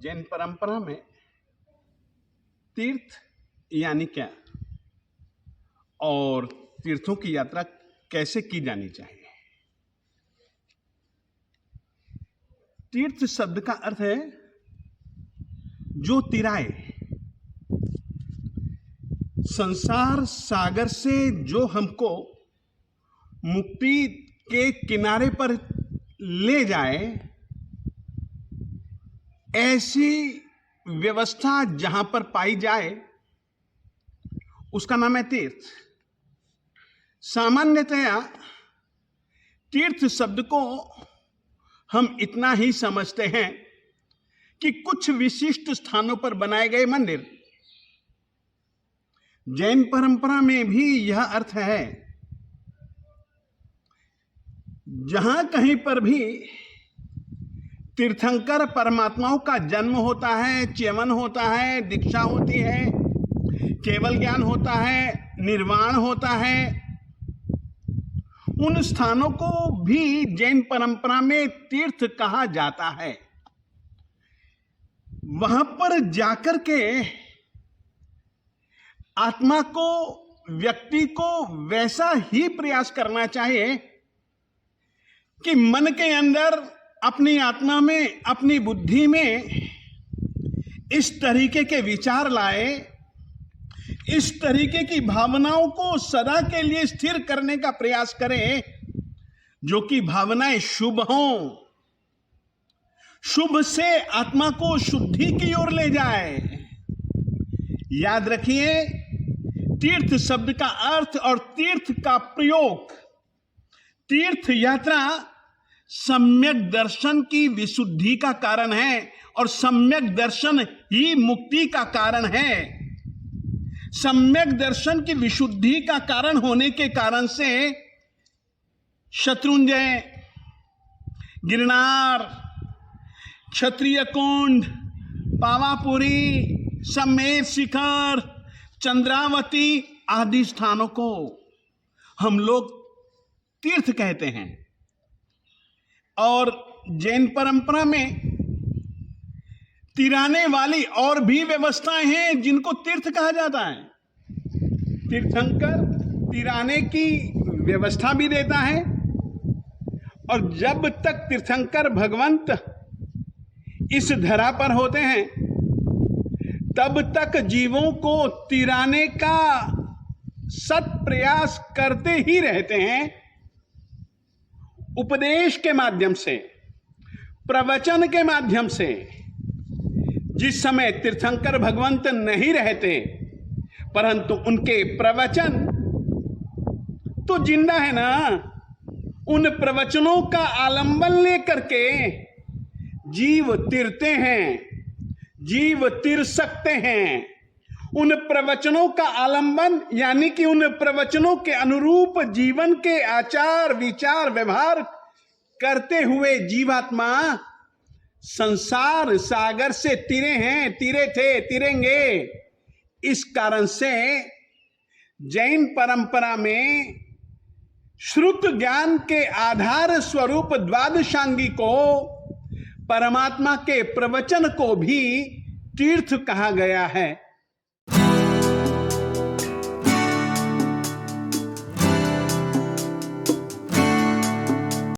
जैन परंपरा में तीर्थ यानी क्या और तीर्थों की यात्रा कैसे की जानी चाहिए। तीर्थ शब्द का अर्थ है जो तिराए, संसार सागर से जो हमको मुक्ति के किनारे पर ले जाए, ऐसी व्यवस्था जहां पर पाई जाए उसका नाम है तीर्थ। सामान्यतया तीर्थ शब्द को हम इतना ही समझते हैं कि कुछ विशिष्ट स्थानों पर बनाए गए मंदिर। जैन परंपरा में भी यह अर्थ है। जहां कहीं पर भी तीर्थंकर परमात्माओं का जन्म होता है, च्यवन होता है, दीक्षा होती है, केवल ज्ञान होता है, निर्वाण होता है, उन स्थानों को भी जैन परंपरा में तीर्थ कहा जाता है। वहां पर जाकर के आत्मा को, व्यक्ति को वैसा ही प्रयास करना चाहिए कि मन के अंदर, अपनी आत्मा में, अपनी बुद्धि में इस तरीके के विचार लाए, इस तरीके की भावनाओं को सदा के लिए स्थिर करने का प्रयास करें, जो कि भावनाएं शुभ हों, शुभ से आत्मा को शुद्धि की ओर ले जाए। याद रखिए, तीर्थ शब्द का अर्थ और तीर्थ का प्रयोग, तीर्थ यात्रा सम्यक दर्शन की विशुद्धि का कारण है और सम्यक दर्शन ही मुक्ति का कारण है। सम्यक दर्शन की विशुद्धि का कारण होने के कारण से शत्रुंजय, गिरनार, क्षत्रिय कुंड, पावापुरी, समेत शिखर, चंद्रावती आदि स्थानों को हम लोग तीर्थ कहते हैं। और जैन परंपरा में तिराने वाली और भी व्यवस्थाएं हैं जिनको तीर्थ कहा जाता है। तीर्थंकर तिराने की व्यवस्था भी देता है, और जब तक तीर्थंकर भगवंत इस धरा पर होते हैं तब तक जीवों को तिराने का सत प्रयास करते ही रहते हैं। उपदेश के माध्यम से, प्रवचन के माध्यम से। जिस समय तीर्थंकर भगवंत नहीं रहते, परंतु उनके प्रवचन तो जिंदा है ना। उन प्रवचनों का आलंबन लेकर के जीव तिरते हैं, जीव तिर सकते हैं। उन प्रवचनों का आलंबन यानी कि उन प्रवचनों के अनुरूप जीवन के आचार, विचार, व्यवहार करते हुए जीवात्मा संसार सागर से तिरे हैं, तिरे थे, तिरेंगे। इस कारण से जैन परंपरा में श्रुत ज्ञान के आधार स्वरूप द्वादशांगी को, परमात्मा के प्रवचन को भी तीर्थ कहा गया है।